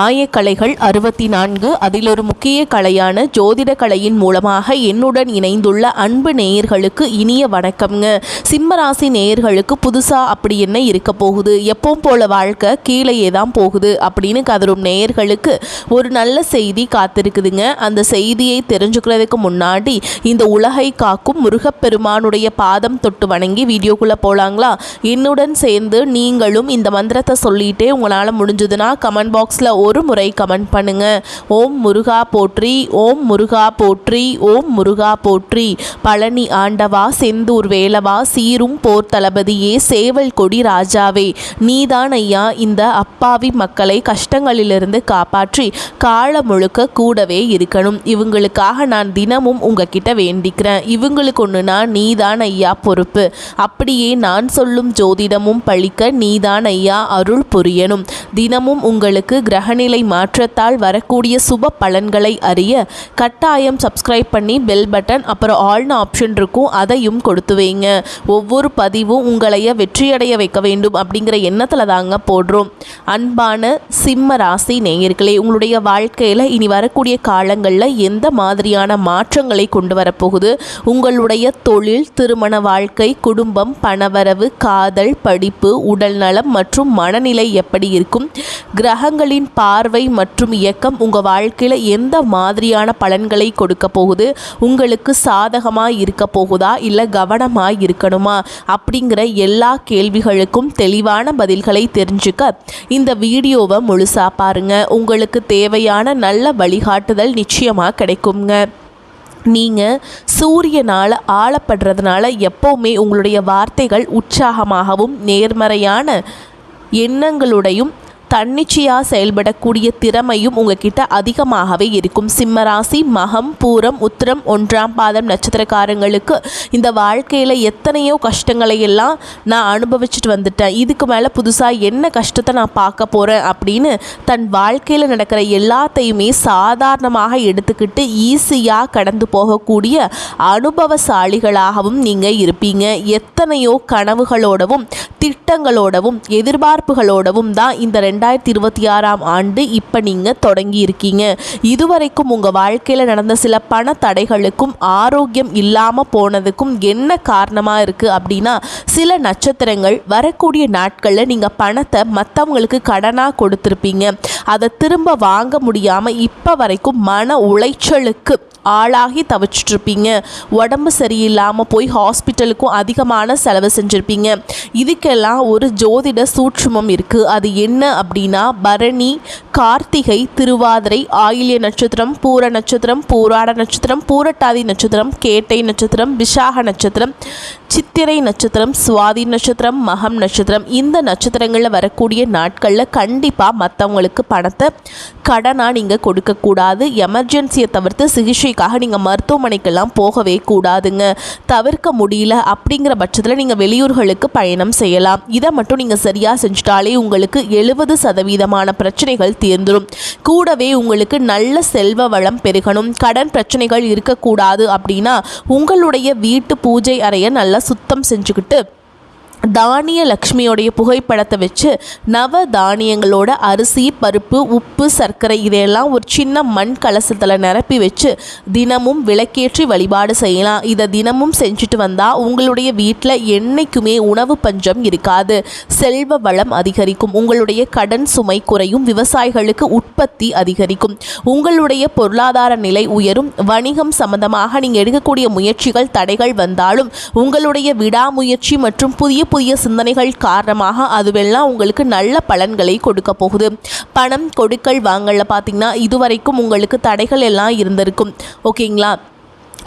ஆயக்கலைகள் 64 அதில் ஒரு முக்கிய கலையான ஜோதிட கலையின் மூலமாக என்னுடன் இணைந்துள்ள அன்பு நேயர்களுக்கு இனிய வணக்கம்ங்க. சிம்மராசி நேயர்களுக்கு புதுசாக அப்படி என்ன இருக்க போகுது, எப்பவும் போல வாழ்க்கை கீழேயே தான் போகுது அப்படின்னு கதரும் நேயர்களுக்கு ஒரு நல்ல செய்தி காத்திருக்குதுங்க. அந்த செய்தியை தெரிஞ்சுக்கிறதுக்கு முன்னாடி இந்த உலகை காக்கும் முருகப்பெருமானுடைய பாதம் தொட்டு வணங்கி வீடியோக்குள்ளே போகலாங்களா? என்னுடன் சேர்ந்து நீங்களும் இந்த மந்திரத்தை சொல்லிட்டே உங்களால் முடிஞ்சதுன்னா கமெண்ட் பாக்ஸில் ஒரு முறை கமெண்ட் பண்ணுங்க. ஓம் முருகா போற்றி, ஓம் முருகா போற்றி, ஓம் முருகா போற்றி. பழனி ஆண்டவா, செந்தூர் வேலவா, சீரும் போர் தளபதியே, சேவல் கொடி ராஜாவே, நீதான் ஐயா இந்த அப்பாவி மக்களை கஷ்டங்களிலிருந்து காப்பாற்றி காலம் முழுக்க கூடவே இருக்கணும். இவங்களுக்காக நான் தினமும் உங்ககிட்ட வேண்டிக்கிறேன். இவங்களுக்கு ஒன்றுனா நீதான் ஐயா பொறுப்பு. அப்படியே நான் சொல்லும் ஜோதிடமும் பழிக்க நீதான் ஐயா அருள் புரியணும். தினமும் உங்களுக்கு கிரகநிலை மாற்றத்தால் வரக்கூடிய சுப பலன்களை அறிய கட்டாயம் சப்ஸ்கிரைப் பண்ணி பெல் பட்டன் அப்புறம் ஆல்னு ஆப்ஷன் இருக்கும், அதையும் கொடுத்து வைங்க. ஒவ்வொரு பதிவும் உங்களைய வெற்றியடைய வைக்க வேண்டும் அப்படிங்கிற எண்ணத்தில் தாங்க போடுறோம். அன்பான சிம்ம ராசி நேயர்களே, உங்களுடைய வாழ்க்கையில் இனி வரக்கூடிய காலங்களில் எந்த மாதிரியான மாற்றங்களை கொண்டு வரப்போகுது, உங்களுடைய தொழில், திருமண வாழ்க்கை, குடும்பம், பணவரவு, காதல், படிப்பு, உடல் நலம் மற்றும் மனநிலை எப்படி இருக்கும், கிரகங்களின் பார்வை மற்றும் இயக்கம் உங்கள் வாழ்க்கையில் எந்த மாதிரியான பலன்களை கொடுக்க போகுது, உங்களுக்கு சாதகமாக இருக்க போகுதா இல்லை கவனமாக இருக்கணுமா அப்படிங்கிற எல்லா கேள்விகளுக்கும் தெளிவான பதில்களை தெரிஞ்சுக்க இந்த வீடியோவை முழுசாக பாருங்க. உங்களுக்கு தேவையான நல்ல வழிகாட்டுதல் நிச்சயமாக கிடைக்குங்க. நீங்கள் சூரியனால் ஆளப்படுறதுனால எப்போவுமே உங்களுடைய வார்த்தைகள் உற்சாகமாகவும் நேர்மறையான எண்ணங்களுடையும் தன்னிச்சையாக செயல்படக்கூடிய திறமையும் உங்ககிட்ட அதிகமாகவே இருக்கும். சிம்மராசி மகம், பூரம், உத்திரம், 1ஆம் பாதம் நட்சத்திரக்காரங்களுக்கு இந்த வாழ்க்கையில் எத்தனையோ கஷ்டங்களை எல்லாம் நான் அனுபவிச்சுட்டு வந்துட்டேன், இதுக்கு மேலே புதுசாக என்ன கஷ்டத்தை நான் பார்க்க போகிறேன் அப்படின்னு தன் வாழ்க்கையில் நடக்கிற எல்லாத்தையுமே சாதாரணமாக எடுத்துக்கிட்டு ஈஸியாக கடந்து போகக்கூடிய அனுபவசாலிகளாகவும் நீங்கள் இருப்பீங்க. எத்தனையோ கனவுகளோடவும் திட்டங்களோடவும் எதிர்பார்ப்புகளோடவும் தான் இந்த 2026ஆம் ஆண்டு இப்போ நீங்கள் தொடங்கி இருக்கீங்க. இதுவரைக்கும் உங்கள் வாழ்க்கையில் நடந்த சில பண தடைகளுக்கும் ஆரோக்கியம் இல்லாமல் போனதுக்கும் என்ன காரணமாக இருக்குது அப்படின்னா, சில நட்சத்திரங்கள் வரக்கூடிய நாட்களில் நீங்கள் பணத்தை மற்றவங்களுக்கு கடனாக கொடுத்துருப்பீங்க. அதை திரும்ப வாங்க முடியாமல் இப்போ வரைக்கும் மன உளைச்சலுக்கு ஆளாகி தவிச்சிட்ருப்பீங்க. உடம்பு சரியில்லாமல் போய் ஹாஸ்பிட்டலுக்கும் அதிகமான செலவு செஞ்சுருப்பீங்க. இதுக்கெல்லாம் ஒரு ஜோதிட சூட்சுமம் இருக்குது. அது என்ன அப்படின்னா, பரணி, கார்த்திகை, திருவாதிரை, ஆயில்ய நட்சத்திரம், பூர நட்சத்திரம், பூராட நட்சத்திரம், பூரட்டாதி நட்சத்திரம், கேட்டை நட்சத்திரம், விஷாக நட்சத்திரம், சித்திரை நட்சத்திரம், சுவாதி நட்சத்திரம், மகம் நட்சத்திரம், இந்த நட்சத்திரங்களில் வரக்கூடிய நாட்களில் கண்டிப்பாக மற்றவங்களுக்கு பணத்தை கடனாக நீங்கள் கொடுக்கக்கூடாது. எமர்ஜென்சியை தவிர்த்து சிகிச்சைக்காக நீங்கள் மருத்துவமனைக்கெல்லாம் போகவே கூடாதுங்க. தவிர்க்க முடியல அப்படிங்கிற பட்சத்தில் நீங்கள் வெளியூர்களுக்கு பயணம் செய்யலாம். இதை மட்டும் நீங்கள் சரியாக செஞ்சுட்டாலே உங்களுக்கு 70% பிரச்சனைகள் தீர்ந்துடும். கூடவே உங்களுக்கு நல்ல செல்வ வளம் பெருகணும். கடன் பிரச்சனைகள் இருக்கக்கூடாது அப்படின்னா உங்களுடைய வீட்டு பூஜை அறையை நல்லா சுத்தம் செஞ்சுக்கிட்டு தானிய லக்ஷ்மியோடைய புகைப்படத்தை வச்சு நவ தானியங்களோட அரிசி, பருப்பு, உப்பு, சர்க்கரை இதையெல்லாம் ஒரு சின்ன மண் கலசத்தில் நிரப்பி வச்சு தினமும் விளக்கேற்றி வழிபாடு செய்யலாம். இதை தினமும் செஞ்சுட்டு வந்தால் உங்களுடைய வீட்டில் என்றைக்குமே உணவு பஞ்சம் இருக்காது, செல்வ வளம் அதிகரிக்கும், உங்களுடைய கடன் சுமை குறையும், விவசாயிகளுக்கு உற்பத்தி அதிகரிக்கும், உங்களுடைய பொருளாதார நிலை உயரும். வணிகம் சம்பந்தமாக நீங்கள் எடுக்கக்கூடிய முயற்சிகள் தடைகள் வந்தாலும் உங்களுடைய விடாமுயற்சி மற்றும் புதிய சிந்தனைகள் காரணமாக அதுவெல்லாம் உங்களுக்கு நல்ல பலன்களை கொடுக்க போகுது. பணம் கொடுக்கல் வாங்கல பார்த்தீங்கன்னா இதுவரைக்கும் உங்களுக்கு தடைகள் எல்லாம் இருந்திருக்கும். ஓகேங்களா?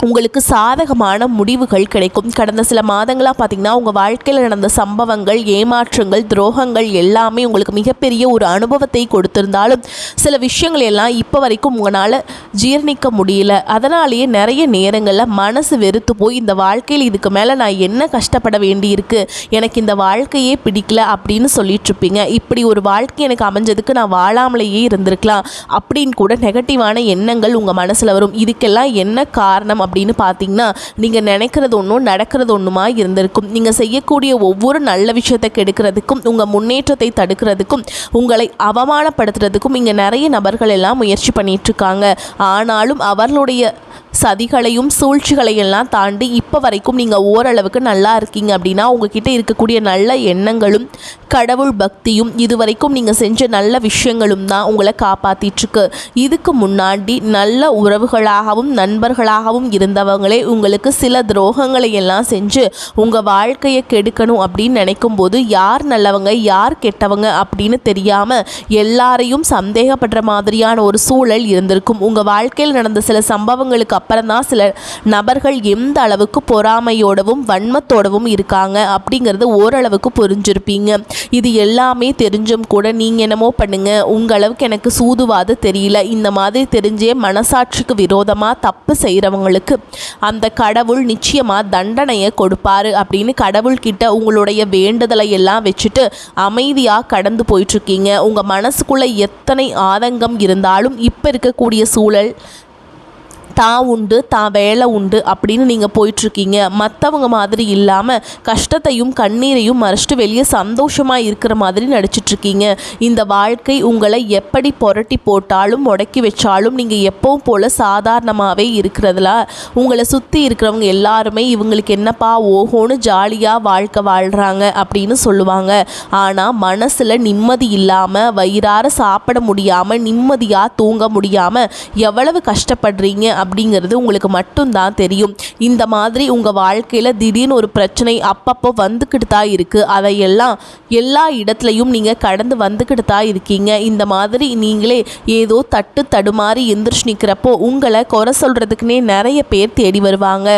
உங்களுக்கு சாதகமான முடிவுகள் கிடைக்கும். கடந்த சில மாதங்களாக பார்த்திங்கன்னா உங்கள் வாழ்க்கையில் நடந்த சம்பவங்கள், ஏமாற்றங்கள், துரோகங்கள் எல்லாமே உங்களுக்கு மிகப்பெரிய ஒரு அனுபவத்தை கொடுத்திருந்தாலும் சில விஷயங்கள் எல்லாம் இப்போ வரைக்கும் உங்களால் ஜீர்ணிக்க முடியல. அதனாலேயே நிறைய நேரங்களில் மனசு வெறுத்து போய் இந்த வாழ்க்கையில் இதுக்கு மேலே நான் என்ன கஷ்டப்பட வேண்டியிருக்கு, எனக்கு இந்த வாழ்க்கையே பிடிக்கல அப்படின்னு சொல்லிட்டுருப்பீங்க. இப்படி ஒரு வாழ்க்கை எனக்கு அமைஞ்சதுக்கு நான் வாழாமலேயே இருந்திருக்கலாம் அப்படின்னு கூட நெகட்டிவான எண்ணங்கள் உங்கள் மனசில் வரும். இதுக்கெல்லாம் என்ன காரணம் அப்படின்னு பார்த்தீங்கன்னா நீங்கள் நினைக்கிறது ஒன்றும் நடக்கிறது ஒன்றுமா இருந்திருக்கும். நீங்கள் செய்யக்கூடிய ஒவ்வொரு நல்ல விஷயத்தை கெடுக்கிறதுக்கும் உங்கள் முன்னேற்றத்தை தடுக்கிறதுக்கும் உங்களை அவமானப்படுத்துறதுக்கும் இங்கே நிறைய நபர்கள் எல்லாம் முயற்சி பண்ணிகிட்ருக்காங்க. ஆனாலும் அவர்களுடைய சதிகளையும் சூழ்ச்சிகளையெல்லாம் தாண்டி இப்போ வரைக்கும் நீங்கள் ஓரளவுக்கு நல்லா இருக்கீங்க அப்படின்னா உங்ககிட்ட இருக்கக்கூடிய நல்ல எண்ணங்களும் கடவுள் பக்தியும் இதுவரைக்கும் நீங்கள் செஞ்ச நல்ல விஷயங்களும் தான் உங்களை காப்பாற்றிட்டுருக்கு. இதுக்கு முன்னாடி நல்ல உறவுகளாகவும் நண்பர்களாகவும் இருந்தவங்களே உங்களுக்கு சில துரோகங்களை எல்லாம் செஞ்சு உங்கள் வாழ்க்கையை கெடுக்கணும் அப்படின்னு நினைக்கும் போது யார் நல்லவங்க யார் கெட்டவங்க அப்படின்னு தெரியாமல் எல்லாரையும் சந்தேகப்படுற மாதிரியான ஒரு சூழல் இருந்திருக்கும். உங்கள் வாழ்க்கையில் நடந்த சில சம்பவங்களுக்கு அப்புறம் தான் சில நபர்கள் எந்த அளவுக்கு பொறாமையோடவும் வன்மத்தோடவும் இருக்காங்க அப்படிங்கிறது ஓரளவுக்கு புரிஞ்சிருப்பீங்க. இது எல்லாமே தெரிஞ்சும் கூட நீங்கள் என்னமோ பண்ணுங்க, உங்களவுக்கு எனக்கு சூதுவாது தெரியல, இந்த மாதிரி தெரிஞ்சே மனசாட்சிக்கு விரோதமாக தப்பு செய்கிறவங்களுக்கு அந்த கடவுள் நிச்சயமாக தண்டனையை கொடுப்பாரு அப்படின்னு கடவுள்கிட்ட உங்களுடைய வேண்டுதலை எல்லாம் வச்சுட்டு அமைதியாக கடந்து போயிட்டுருக்கீங்க. உங்கள் மனசுக்குள்ளே எத்தனை ஆதங்கம் இருந்தாலும் இப்போ இருக்கக்கூடிய சூழல் தான் உண்டு தான் வேலை உண்டு அப்படின்னு நீங்கள் போயிட்டுருக்கீங்க. மற்றவங்க மாதிரி இல்லாமல் கஷ்டத்தையும் கண்ணீரையும் மறைச்சிட்டு வெளியே சந்தோஷமாக இருக்கிற மாதிரி நடிச்சிட்ருக்கீங்க. இந்த வாழ்க்கை உங்களை எப்படி புரட்டி போட்டாலும் முடக்கி வச்சாலும் நீங்கள் எப்பவும் போல் சாதாரணமாகவே இருக்கிறதுல உங்களை சுற்றி இருக்கிறவங்க எல்லாருமே இவங்களுக்கு என்னப்பா ஓஹோன்னு ஜாலியாக வாழ்க்கை வாழ்கிறாங்க அப்படின்னு சொல்லுவாங்க. ஆனால் மனசில் நிம்மதி இல்லாமல் வயிறார சாப்பிட முடியாமல் நிம்மதியாக தூங்க முடியாமல் எவ்வளவு கஷ்டப்படுறீங்க அப்படிங்கிறது உங்களுக்கு மட்டும்தான் தெரியும். இந்த மாதிரி உங்கள் வாழ்க்கையில் திடீர்னு ஒரு பிரச்சனை அப்பப்போ வந்துக்கிட்டு தான் இருக்குது. அதையெல்லாம் எல்லா இடத்துலையும் நீங்கள் கடந்து வந்துக்கிட்டு தான் இருக்கீங்க. இந்த மாதிரி நீங்களே ஏதோ தட்டு தடுமாறி எந்திரிச்சு நிற்கிறப்போ உங்களை குறை சொல்கிறதுக்குனே நிறைய பேர் தேடி வருவாங்க.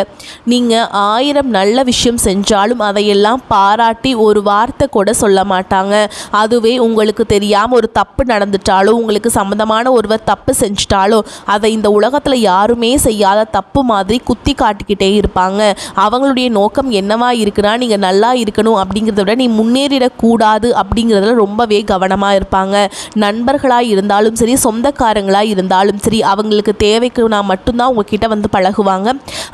நீங்கள் 1000 நல்ல விஷயம் செஞ்சாலும் அதையெல்லாம் பாராட்டி ஒரு வார்த்தை கூட சொல்ல மாட்டாங்க. அதுவே உங்களுக்கு தெரியாமல் ஒரு தப்பு நடந்துட்டாலோ உங்களுக்கு சம்மந்தமான ஒருவர் தப்பு செஞ்சிட்டாலோ அதை இந்த உலகத்தில் யாருமே செய்யாத தப்பு மாதிரி குத்தி காட்டிக்கிட்டே இருப்பாங்க. அவங்களுடைய நோக்கம் என்னவா இருக்குன்னா நீங்கள் நல்லா இருக்கணும் அப்படிங்கிறத விட நீ முன்னேறிடக்கூடாது அப்படிங்கிறதுல ரொம்பவே கவனமாக இருப்பாங்க. நண்பர்களாக இருந்தாலும் சரி சொந்தக்காரங்களாக இருந்தாலும் சரி அவங்களுக்கு தேவைக்கு நான் மட்டும்தான் உங்ககிட்ட வந்து பழகுவாங்க.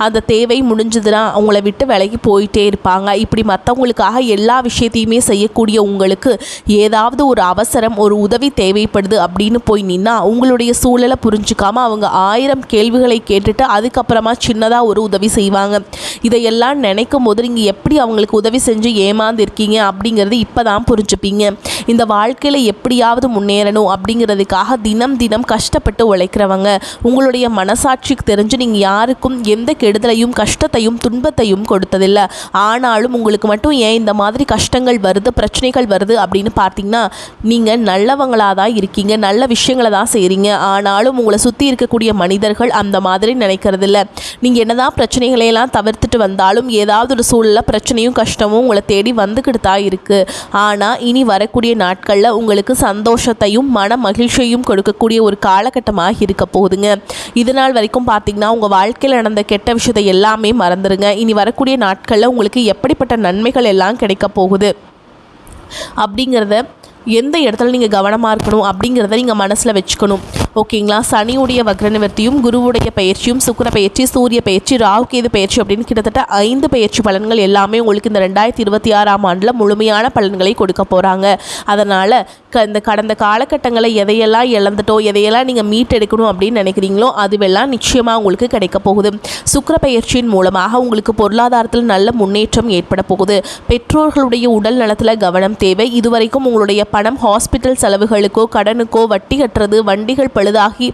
அந்த தேவை முடிஞ்சதுன்னா அவங்கள விட்டு விலகி போயிட்டே இருப்பாங்க. இப்படி மற்றவங்களுக்காக எல்லா விஷயத்தையுமே செய்யக்கூடிய உங்களுக்கு ஏதாவது ஒரு அவசரம் ஒரு உதவி தேவைப்படுது அப்படின்னு போய் நின்னா உங்களுடைய சூழலை புரிஞ்சுக்காம அவங்க 1000 கேள்விகளை கேட்டுட்டு அதுக்கப்புறமா சின்னதாக ஒரு உதவி செய்வாங்க. இதையெல்லாம் நினைக்கும் போது நீங்கள் எப்படி அவங்களுக்கு உதவி செஞ்சு ஏமாந்துருக்கீங்க அப்படிங்கிறது இப்போ தான் புரிஞ்சுப்பீங்க. இந்த வாழ்க்கையில் எப்படியாவது முன்னேறணும் அப்படிங்கிறதுக்காக தினம் தினம் கஷ்டப்பட்டு உழைக்கிறவங்க உங்களுடைய மனசாட்சிக்கு தெரிஞ்சு நீங்கள் யாருக்கும் எந்த கெடுதலையும் கஷ்டத்தையும் துன்பத்தையும் கொடுத்ததில்லை. ஆனாலும் உங்களுக்கு மட்டும் ஏன் இந்த மாதிரி கஷ்டங்கள் வருது பிரச்சனைகள் வருது அப்படின்னு பார்த்தீங்கன்னா நீங்கள் நல்லவங்களாக தான் இருக்கீங்க, நல்ல விஷயங்களை தான் செய்கிறீங்க. ஆனாலும் உங்களை சுற்றி இருக்கக்கூடிய மனிதர்கள் அந்த மாதிரி நினைக்கிறதில்ல. நீங்கள் என்னதான் பிரச்சனைகளையெல்லாம் தவிர்த்துட்டு வந்தாலும் ஏதாவது ஒரு சூழலில் பிரச்சனையும் கஷ்டமும் உங்களை தேடி வந்துக்கிட்டு தான் இருக்குது. ஆனால் இனி வரக்கூடிய நாட்களில் உங்களுக்கு சந்தோஷத்தையும் மன மகிழ்ச்சியையும் கொடுக்கக்கூடிய ஒரு காலகட்டமாக இருக்க போகுதுங்க. இதனால் வரைக்கும் பார்த்தீங்கன்னா உங்கள் வாழ்க்கையில் நடந்த கெட்ட விஷயத்தை எல்லாமே மறந்துடுங்க. இனி வரக்கூடிய நாட்களில் உங்களுக்கு எப்படிப்பட்ட நன்மைகள் எல்லாம் கிடைக்க போகுது அப்படிங்கிறத எந்த இடத்துல நீங்கள் கவனமாக இருக்கணும் அப்படிங்கிறத நீங்கள் மனசில் வச்சுக்கணும். ஓகேங்களா? சனியுடைய வக்ர நிவர்த்தியும் குருவுடைய பயிற்சியும் சுக்கிர பயிற்சி சூரிய பயிற்சி ராகு கேது பயிற்சி அப்படின்னு கிட்டத்தட்ட 5 பயிற்சி பலன்கள் எல்லாமே உங்களுக்கு இந்த 2026ஆம் ஆண்டில் முழுமையான பலன்களை கொடுக்க போகிறாங்க. அதனால் இந்த கடந்த காலகட்டங்களில் எதையெல்லாம் இழந்துட்டோ எதையெல்லாம் நீங்கள் மீட்டெடுக்கணும் அப்படின்னு நினைக்கிறீங்களோ அதுவெல்லாம் நிச்சயமாக உங்களுக்கு கிடைக்க போகுது. சுக்கிர பயிற்சியின் மூலமாக உங்களுக்கு பொருளாதாரத்தில் நல்ல முன்னேற்றம் ஏற்பட போகுது. பெற்றோர்களுடைய உடல் நலத்தில் கவனம் தேவை. இதுவரைக்கும் உங்களுடைய பணம் ஹாஸ்பிட்டல் செலவுகளுக்கோ கடனுக்கோ வட்டி கட்டுறது வண்டிகள் பழுதாகி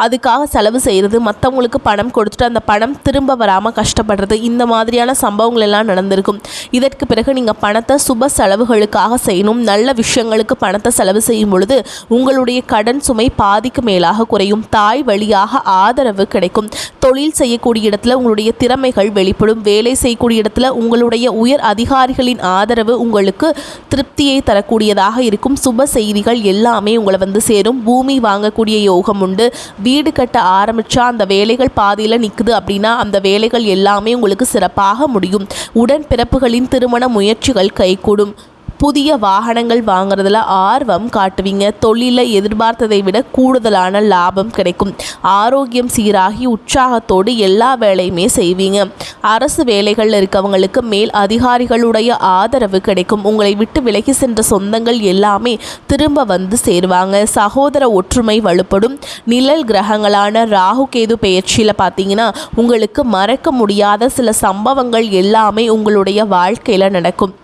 அதுக்காக செலவு செய்கிறது மற்றவங்களுக்கு பணம் கொடுத்துட்டு அந்த பணம் திரும்ப வராமல் கஷ்டப்படுறது இந்த மாதிரியான சம்பவங்கள் எல்லாம் நடந்திருக்கும். இதற்கு பிறகு நீங்கள் பணத்தை சுப செலவுகளுக்காக செய்யணும். நல்ல விஷயங்களுக்கு பணத்தை செலவு செய்யும் பொழுது உங்களுடைய கடன் சுமை பாதிக்கு மேலாக குறையும். தாய் வழியாக ஆதரவு கிடைக்கும். தொழில் செய்யக்கூடிய இடத்துல உங்களுடைய திறமைகள் வெளிப்படும். வேலை செய்யக்கூடிய இடத்துல உங்களுடைய உயர் அதிகாரிகளின் ஆதரவு உங்களுக்கு திருப்தியை தரக்கூடியதாக இருக்கும். சுப செய்திகள் எல்லாமே உங்களை வந்து சேரும். பூமி வாங்கக்கூடிய யோகம் உண்டு. வீடு கட்ட ஆரம்பித்தா அந்த வேலைகள் பாதியில் நிற்குது அப்படின்னா அந்த வேலைகள் எல்லாமே உங்களுக்கு சிறப்பாக முடியும். உடன்பிறப்புகளின் திருமண முயற்சிகள் கைகூடும். புதிய வாகனங்கள் வாங்குறதுல ஆர்வம் காட்டுவீங்க. தொழிலில் எதிர்பார்த்ததை விட கூடுதலான லாபம் கிடைக்கும். ஆரோக்கியம் சீராகி உற்சாகத்தோடு எல்லா வேலையுமே செய்வீங்க. அரசு வேலைகளில் இருக்கவங்களுக்கு மேல் அதிகாரிகளுடைய ஆதரவு கிடைக்கும். உங்களை விட்டு விலகி சென்ற சொந்தங்கள் எல்லாமே திரும்ப வந்து சேருவாங்க. சகோதர ஒற்றுமை வலுப்படும். நிழல் கிரகங்களான ராகு கேது பெயர்ச்சியில் பார்த்தீங்கன்னா உங்களுக்கு மறக்க முடியாத சில சம்பவங்கள் எல்லாமே உங்களுடைய வாழ்க்கையில் நடக்கும்.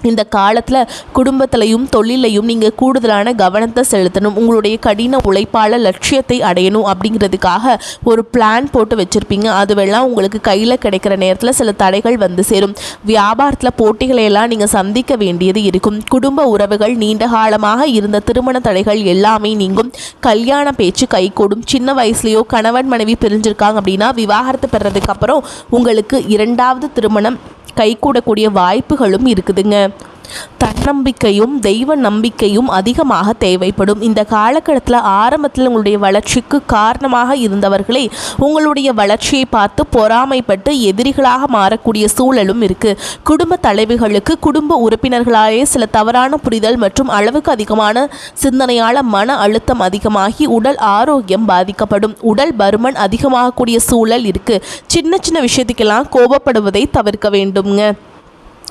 இந்த காலத்தில் குடும்பத்திலையும் தொழிலையும் நீங்கள் கூடுதலான கவனத்தை செலுத்தணும். உங்களுடைய கடின உழைப்பால் லட்சியத்தை அடையணும் அப்படிங்கிறதுக்காக ஒரு பிளான் போட்டு வச்சுருப்பீங்க. அதுவெல்லாம் உங்களுக்கு கையில் கிடைக்கிற நேரத்தில் சில தடைகள் வந்து சேரும். வியாபாரத்தில் போட்டிகளையெல்லாம் நீங்கள் சந்திக்க வேண்டியது இருக்கும். குடும்ப உறவுகள் நீண்ட காலமாக இருந்த திருமண தடைகள் எல்லாமே நீங்கும். கல்யாண பேச்சு கைகூடும். சின்ன வயசுலேயோ கணவன் மனைவி பிரிஞ்சிருக்காங்க அப்படின்னா விவாகரத்து பெறதுக்கு அப்புறம் உங்களுக்கு 2வது திருமணம் கைகூடக்கூடிய வாய்ப்புகளும் இருக்குதுங்க. தன்னம்பிக்கையும் தெய்வ நம்பிக்கையும் அதிகமாக தேவைப்படும். இந்த காலகட்டத்தில் ஆரம்பத்தில் உங்களுடைய வளர்ச்சிக்கு காரணமாக இருந்தவர்களே உங்களுடைய வளர்ச்சியை பார்த்து பொறாமைப்பட்டு எதிரிகளாக மாறக்கூடிய சூழலும் இருக்கு. குடும்ப தலைவிகளுக்கு குடும்ப உறுப்பினர்களாலே சில தவறான புரிதல் மற்றும் அளவுக்கு அதிகமான சிந்தனையால் மன அழுத்தம் அதிகமாகி உடல் ஆரோக்கியம் பாதிக்கப்படும். உடல் பருமன் அதிகமாகக்கூடிய சூழல் இருக்கு. சின்ன சின்ன விஷயத்துக்கெல்லாம் கோபப்படுவதை தவிர்க்க வேண்டுங்க.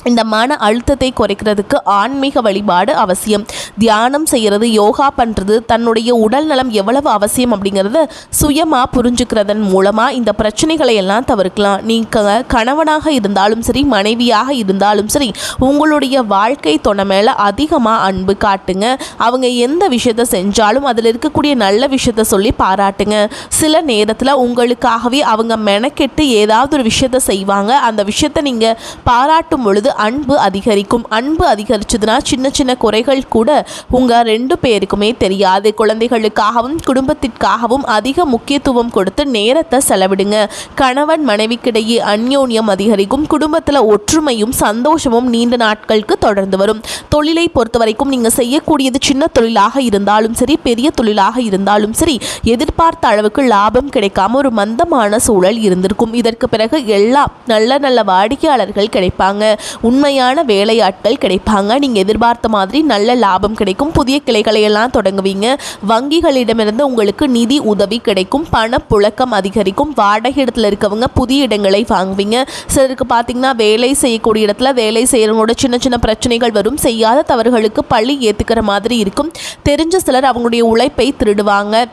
இந்த மன அழுத்தத்தை குறைக்கிறதுக்கு ஆன்மீக வழிபாடு அவசியம். தியானம் செய்கிறது, யோகா பண்ணுறது, தன்னுடைய உடல் நலம் எவ்வளவு அவசியம் அப்படிங்கிறத சுயமாக புரிஞ்சுக்கிறதன் மூலமாக இந்த பிரச்சனைகளை எல்லாம் தவிர்க்கலாம். நீங்கள் கணவனாக இருந்தாலும் சரி மனைவியாக இருந்தாலும் சரி உங்களுடைய வாழ்க்கை துணை மேலே அதிகமாக அன்பு காட்டுங்க. அவங்க எந்த விஷயத்தை செஞ்சாலும் அதில் இருக்கக்கூடிய நல்ல விஷயத்த சொல்லி பாராட்டுங்க. சில நேரத்தில் உங்களுக்காகவே அவங்க மெனக்கெட்டு ஏதாவது ஒரு விஷயத்தை செய்வாங்க. அந்த விஷயத்தை நீங்கள் பாராட்டும் பொழுது அன்பு அதிகரிக்கும். அன்பு அதிகரிச்சதுன்னா சின்ன சின்ன குறைகள் கூட உங்கள் 2 பேருக்குமே தெரியாது. குழந்தைகளுக்காகவும் குடும்பத்திற்காகவும் அதிக முக்கியத்துவம் கொடுத்து நேரத்தை செலவிடுங்க. கணவன் மனைவிக்கிடையே அந்யோன்யம் அதிகரிக்கும். குடும்பத்தில் ஒற்றுமையும் சந்தோஷமும் நீண்ட நாட்களுக்கு தொடர்ந்து வரும். தொழிலை பொறுத்த வரைக்கும் நீங்கள் செய்யக்கூடியது சின்ன தொழிலாக இருந்தாலும் சரி பெரிய தொழிலாக இருந்தாலும் சரி எதிர்பார்த்த அளவுக்கு லாபம் கிடைக்காம ஒரு மந்தமான சூழல் இருந்திருக்கும். இதற்கு பிறகு எல்லா நல்ல நல்ல வாடிக்கையாளர்கள் கிடைப்பாங்க. உண்மையான வேலையாட்கள் கிடைப்பாங்க. நீங்கள் எதிர்பார்த்த மாதிரி நல்ல லாபம் கிடைக்கும். புதிய கிளைகளை எல்லாம் தொடங்குவீங்க. வங்கிகளிடமிருந்து உங்களுக்கு நிதி உதவி கிடைக்கும். பணப்புழக்கம் அதிகரிக்கும். வாடகை இடத்துல இருக்கவங்க புதிய இடங்களை வாங்குவீங்க. சிலருக்கு பார்த்தீங்கன்னா வேலை செய்யக்கூடிய இடத்துல வேலை செய்கிறவங்களோட சின்ன சின்ன பிரச்சனைகள் வரும். செய்யாத தவறுகளுக்கு பழி ஏற்றுக்கிற மாதிரி இருக்கும். தெரிஞ்ச சிலர் அவங்களுடைய உழைப்பை திருடுவாங்க.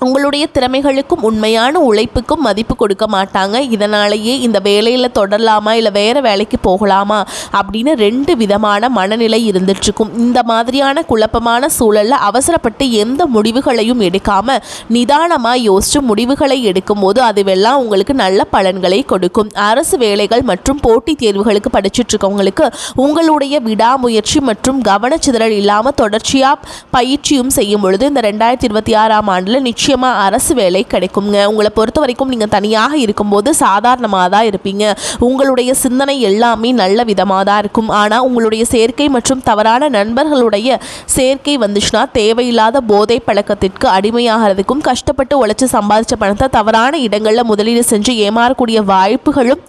உங்களுடைய திறமைகளுக்கும் உண்மையான உழைப்புக்கும் மதிப்பு கொடுக்க மாட்டாங்க. இதனாலேயே இந்த வேலையில் தொடரலாமா இல்லை வேறு வேலைக்கு போகலாமா அப்படின்னு 2 விதமான மனநிலை இருந்துட்டுருக்கும். இந்த மாதிரியான குழப்பமான சூழலில் அவசரப்பட்டு எந்த முடிவுகளையும் எடுக்காமல் நிதானமாக யோசித்து முடிவுகளை எடுக்கும்போது அதுவெல்லாம் உங்களுக்கு நல்ல பலன்களை கொடுக்கும். அரசு வேலைகள் மற்றும் போட்டித் தேர்வுகளுக்கு படிச்சுட்ருக்கவங்களுக்கு உங்களுடைய விடாமுயற்சி மற்றும் கவனச்சிதறல் இல்லாமல் தொடர்ச்சியாக பயிற்சியும் செய்யும் பொழுது இந்த 2026ஆம் ஆண்டில் நிச்சயம் அரசு வேலை கிடைக்குங்க. உங்களை பொறுத்த வரைக்கும் நீங்கள் தனியாக இருக்கும்போது சாதாரணமாக தான் இருப்பீங்க. உங்களுடைய சிந்தனை எல்லாமே நல்ல விதமாக தான் இருக்கும். ஆனால் உங்களுடைய சேர்க்கை மற்றும் தவறான நண்பர்களுடைய சேர்க்கை வந்துச்சுன்னா தேவையில்லாத போதை பழக்கத்திற்கு அடிமையாகிறதுக்கும் கஷ்டப்பட்டு உழைச்சி சம்பாதிச்ச பணத்தை தவறான இடங்களில் முதலீடு செஞ்சு ஏமாறக்கூடிய வாய்ப்புகளும்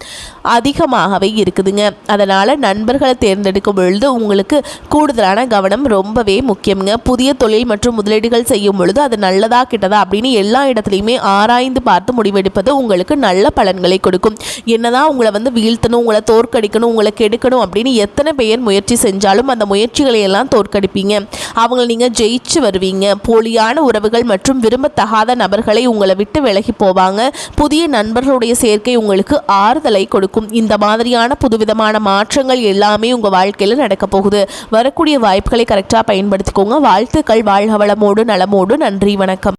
அதிகமாகவே இருக்குதுங்க. அதனால் நண்பர்களை தேர்ந்தெடுக்கும் பொழுது உங்களுக்கு கூடுதலான கவனம் ரொம்பவே முக்கியங்க. புதிய தொழில் மற்றும் முதலீடுகள் செய்யும் பொழுது அது நல்லதா கிட்டதா அப்படின்னு எல்லா இடத்துலையுமே ஆராய்ந்து பார்த்து முடிவெடுப்பது உங்களுக்கு நல்ல பலன்களை கொடுக்கும். என்னதான் உங்களை வீழ்த்தணும், உங்களை தோற்கடிக்கணும், உங்களை கெடுக்கணும் அப்படின்னு எத்தனை பேர் முயற்சி செஞ்சாலும் அந்த முயற்சிகளை எல்லாம் தோற்கடிப்பீங்க. அவங்களை நீங்கள் ஜெயிச்சு வருவீங்க. போலியான உறவுகள் மற்றும் விரும்பத்தகாத நபர்களை உங்களை விட்டு விலகி போவாங்க. புதிய நண்பர்களுடைய சேர்க்கை உங்களுக்கு ஆறுதலை கொடுக்கும். இந்த மாதிரியான புதுவிதமான மாற்றங்கள் எல்லாமே உங்கள் வாழ்க்கையில் நடக்க போகுது. வரக்கூடிய வாய்ப்புகளை கரெக்டாக பயன்படுத்திக்கோங்க. வாழ்த்துக்கள். வாழ்க வளமோடு நலமோடு. நன்றி, வணக்கம்.